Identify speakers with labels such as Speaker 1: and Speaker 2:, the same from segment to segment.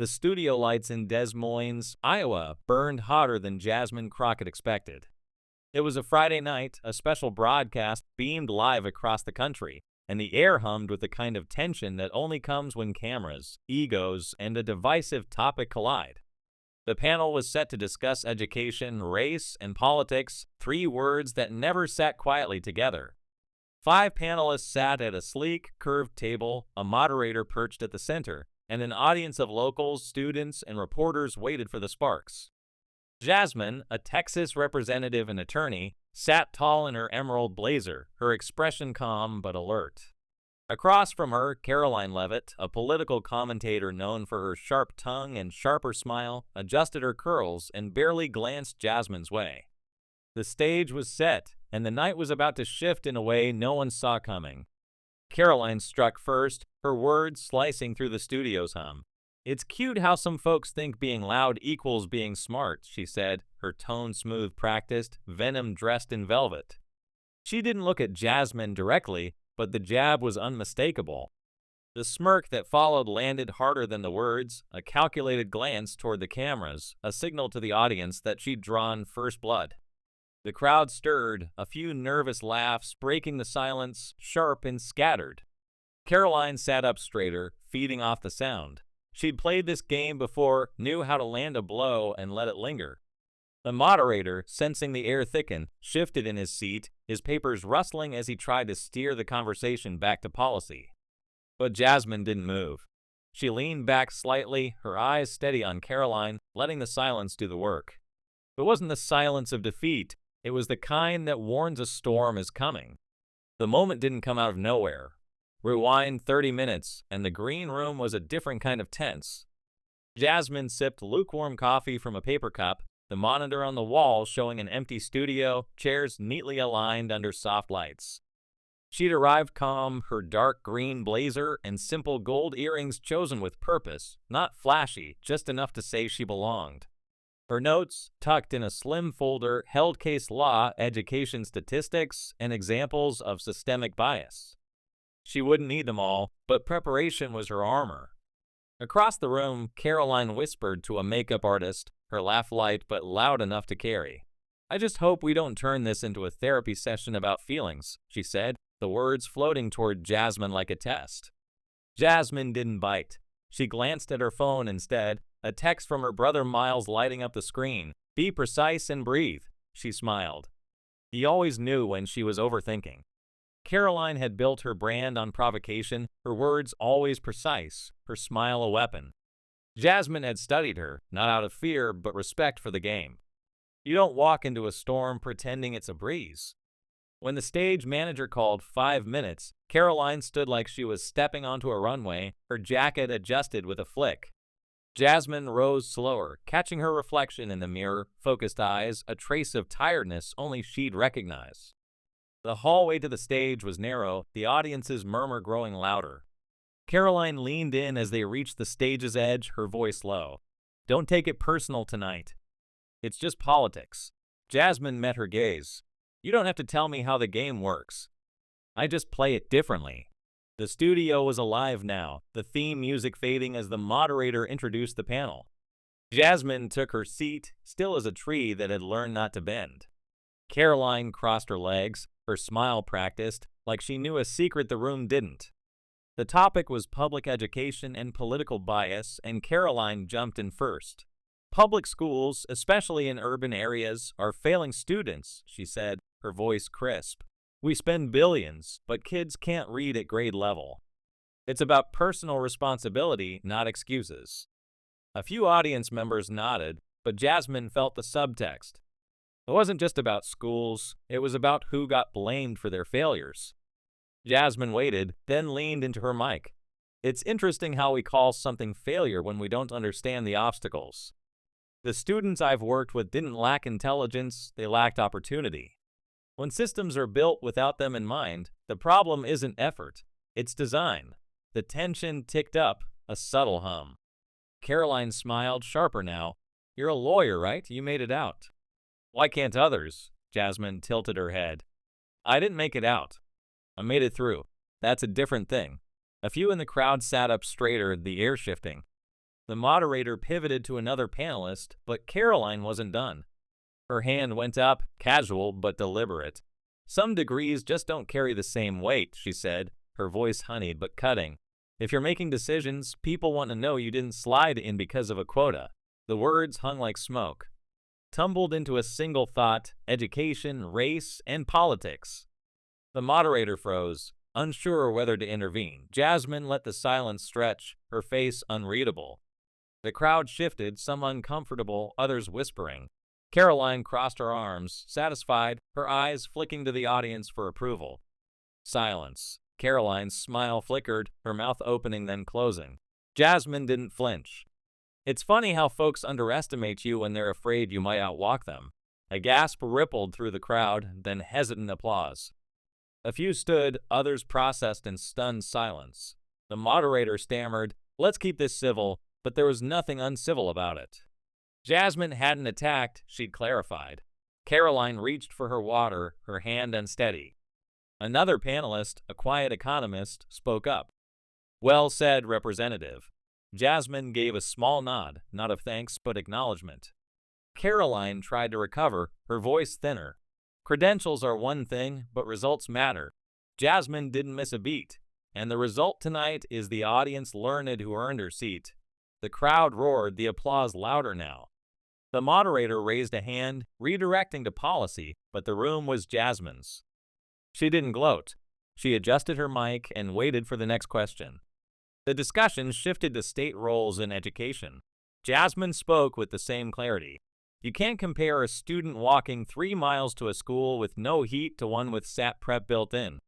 Speaker 1: The studio lights in Des Moines, Iowa, burned hotter than Jasmine Crockett expected. It was a Friday night, a special broadcast beamed live across the country, and the air hummed with the kind of tension that only comes when cameras, egos, and a divisive topic collide. The panel was set to discuss education, race, and politics, three words that never sat quietly together. 5 panelists sat at a sleek, curved table, a moderator perched at the center, and an audience of locals, students, and reporters waited for the sparks. Jasmine, a Texas representative and attorney, sat tall in her emerald blazer, her expression calm but alert. Across from her, Karoline Leavitt, a political commentator known for her sharp tongue and sharper smile, adjusted her curls and barely glanced Jasmine's way. The stage was set, and the night was about to shift in a way no one saw coming. Karoline struck first, her words slicing through the studio's hum. "It's cute how some folks think being loud equals being smart," she said, her tone smooth practiced, venom dressed in velvet. She didn't look at Jasmine directly, but the jab was unmistakable. The smirk that followed landed harder than the words, a calculated glance toward the cameras, a signal to the audience that she'd drawn first blood. The crowd stirred, a few nervous laughs breaking the silence, sharp and scattered. Karoline sat up straighter, feeding off the sound. She'd played this game before, knew how to land a blow and let it linger. The moderator, sensing the air thicken, shifted in his seat, his papers rustling as he tried to steer the conversation back to policy. But Jasmine didn't move. She leaned back slightly, her eyes steady on Karoline, letting the silence do the work. It wasn't the silence of defeat, it was the kind that warns a storm is coming. The moment didn't come out of nowhere. Rewind 30 minutes, and the green room was a different kind of tense. Jasmine sipped lukewarm coffee from a paper cup, the monitor on the wall showing an empty studio, chairs neatly aligned under soft lights. She'd arrived calm, her dark green blazer and simple gold earrings chosen with purpose, not flashy, just enough to say she belonged. Her notes, tucked in a slim folder, held case law, education statistics, and examples of systemic bias. She wouldn't need them all, but preparation was her armor. Across the room, Karoline whispered to a makeup artist, her laugh light but loud enough to carry. "I just hope we don't turn this into a therapy session about feelings," she said, the words floating toward Jasmine like a test. Jasmine didn't bite. She glanced at her phone instead, a text from her brother Miles lighting up the screen. "Be precise and breathe," she smiled. He always knew when she was overthinking. Karoline had built her brand on provocation, her words always precise, her smile a weapon. Jasmine had studied her, not out of fear, but respect for the game. You don't walk into a storm pretending it's a breeze. When the stage manager called 5 minutes, Karoline stood like she was stepping onto a runway, her jacket adjusted with a flick. Jasmine rose slower, catching her reflection in the mirror, focused eyes, a trace of tiredness only she'd recognize. The hallway to the stage was narrow, the audience's murmur growing louder. Karoline leaned in as they reached the stage's edge, her voice low. "Don't take it personal tonight. It's just politics." Jasmine met her gaze. "You don't have to tell me how the game works. I just play it differently." The studio was alive now, the theme music fading as the moderator introduced the panel. Jasmine took her seat, still as a tree that had learned not to bend. Karoline crossed her legs, her smile practiced, like she knew a secret the room didn't. The topic was public education and political bias, and Karoline jumped in first. "Public schools, especially in urban areas, are failing students," she said, her voice crisp. "We spend billions, but kids can't read at grade level. It's about personal responsibility, not excuses." A few audience members nodded, but Jasmine felt the subtext. It wasn't just about schools, it was about who got blamed for their failures. Jasmine waited, then leaned into her mic. "It's interesting how we call something failure when we don't understand the obstacles. The students I've worked with didn't lack intelligence, they lacked opportunity. When systems are built without them in mind, the problem isn't effort, it's design." The tension ticked up, a subtle hum. Karoline smiled, sharper now. "You're a lawyer, right? You made it out." "Why can't others?" Jasmine tilted her head. "I didn't make it out. I made it through. That's a different thing." A few in the crowd sat up straighter, the air shifting. The moderator pivoted to another panelist, but Karoline wasn't done. Her hand went up, casual but deliberate. Some degrees just don't carry the same weight, she said, her voice honeyed but cutting. If you're making decisions, people want to know you didn't slide in because of a quota. The words hung like smoke. Tumbled into a single thought: education, race, and politics. The moderator froze, unsure whether to intervene. Jasmine let the silence stretch, her face unreadable. The crowd shifted, some uncomfortable, others whispering. Karoline crossed her arms, satisfied, her eyes flicking to the audience for approval. Silence. Karoline's smile flickered, her mouth opening then closing. Jasmine didn't flinch. It's funny how folks underestimate you when they're afraid you might outwalk them. A gasp rippled through the crowd, then hesitant applause. A few stood, others processed in stunned silence. The moderator stammered, "Let's keep this civil," but there was nothing uncivil about it. Jasmine hadn't attacked, she'd clarified. Karoline reached for her water, her hand unsteady. Another panelist, a quiet economist, spoke up. "Well said, Representative." Jasmine gave a small nod, not of thanks but acknowledgement. Karoline tried to recover, her voice thinner. Credentials are one thing, but results matter. Jasmine didn't miss a beat, and the result tonight is the audience learned who earned her seat. The crowd roared, the applause louder now. The moderator raised a hand, redirecting to policy, but the room was Jasmine's. She didn't gloat. She adjusted her mic and waited for the next question. The discussion shifted to state roles in education. Jasmine spoke with the same clarity. You can't compare a student walking 3 miles to a school with no heat to one with SAT prep built in.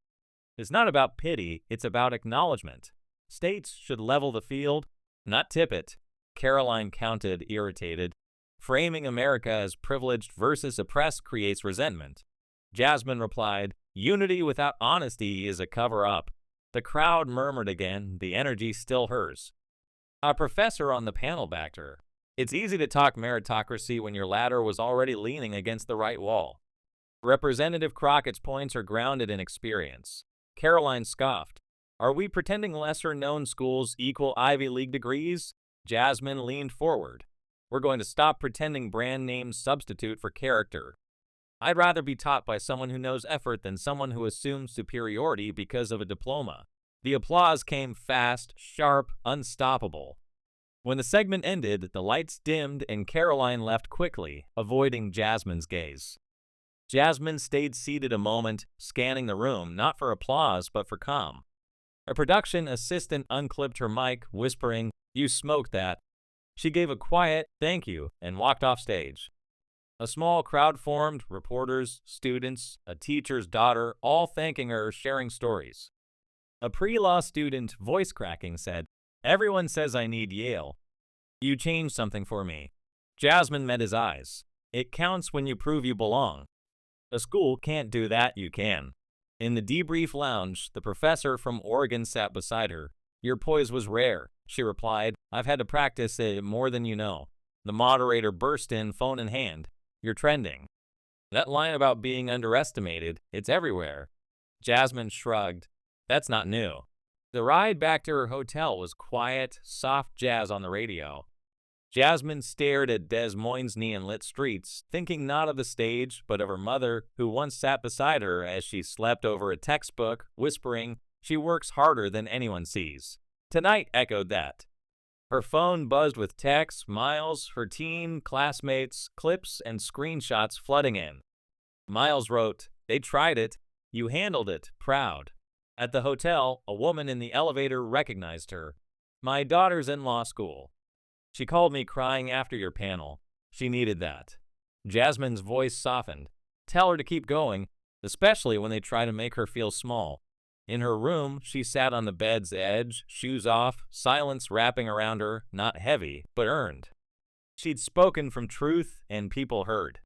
Speaker 1: It's not about pity, it's about acknowledgement. States should level the field, not tip it. Karoline countered, irritated. Framing America as privileged versus oppressed creates resentment. Jasmine replied, "Unity without honesty is a cover-up." The crowd murmured again, the energy still hers. A professor on the panel backed her. It's easy to talk meritocracy when your ladder was already leaning against the right wall. Representative Crockett's points are grounded in experience. Karoline scoffed. Are we pretending lesser-known schools equal Ivy League degrees? Jasmine leaned forward. We're going to stop pretending brand names substitute for character. I'd rather be taught by someone who knows effort than someone who assumes superiority because of a diploma. The applause came fast, sharp, unstoppable. When the segment ended, the lights dimmed and Karoline left quickly, avoiding Jasmine's gaze. Jasmine stayed seated a moment, scanning the room, not for applause, but for calm. A production assistant unclipped her mic, whispering, "You smoked that." She gave a quiet "thank you" and walked off stage. A small crowd formed, reporters, students, a teacher's daughter, all thanking her, sharing stories. A pre-law student, voice cracking, said, "Everyone says I need Yale. You changed something for me." Jasmine met his eyes. It counts when you prove you belong. A school can't do that, you can. In the debrief lounge, the professor from Oregon sat beside her. "Your poise was rare," she replied. "I've had to practice it more than you know." The moderator burst in, phone in hand. "You're trending." That line about being underestimated, it's everywhere. Jasmine shrugged. That's not new. The ride back to her hotel was quiet, soft jazz on the radio. Jasmine stared at Des Moines' neon-lit streets, thinking not of the stage, but of her mother, who once sat beside her as she slept over a textbook, whispering, "She works harder than anyone sees." Tonight echoed that. Her phone buzzed with texts, Miles, her team, classmates, clips, and screenshots flooding in. Miles wrote, "They tried it. You handled it. Proud." At the hotel, a woman in the elevator recognized her. "My daughter's in law school. She called me crying after your panel. She needed that." Jasmine's voice softened. "Tell her to keep going, especially when they try to make her feel small." In her room, she sat on the bed's edge, shoes off, silence wrapping around her, not heavy, but earned. She'd spoken from truth, and people heard.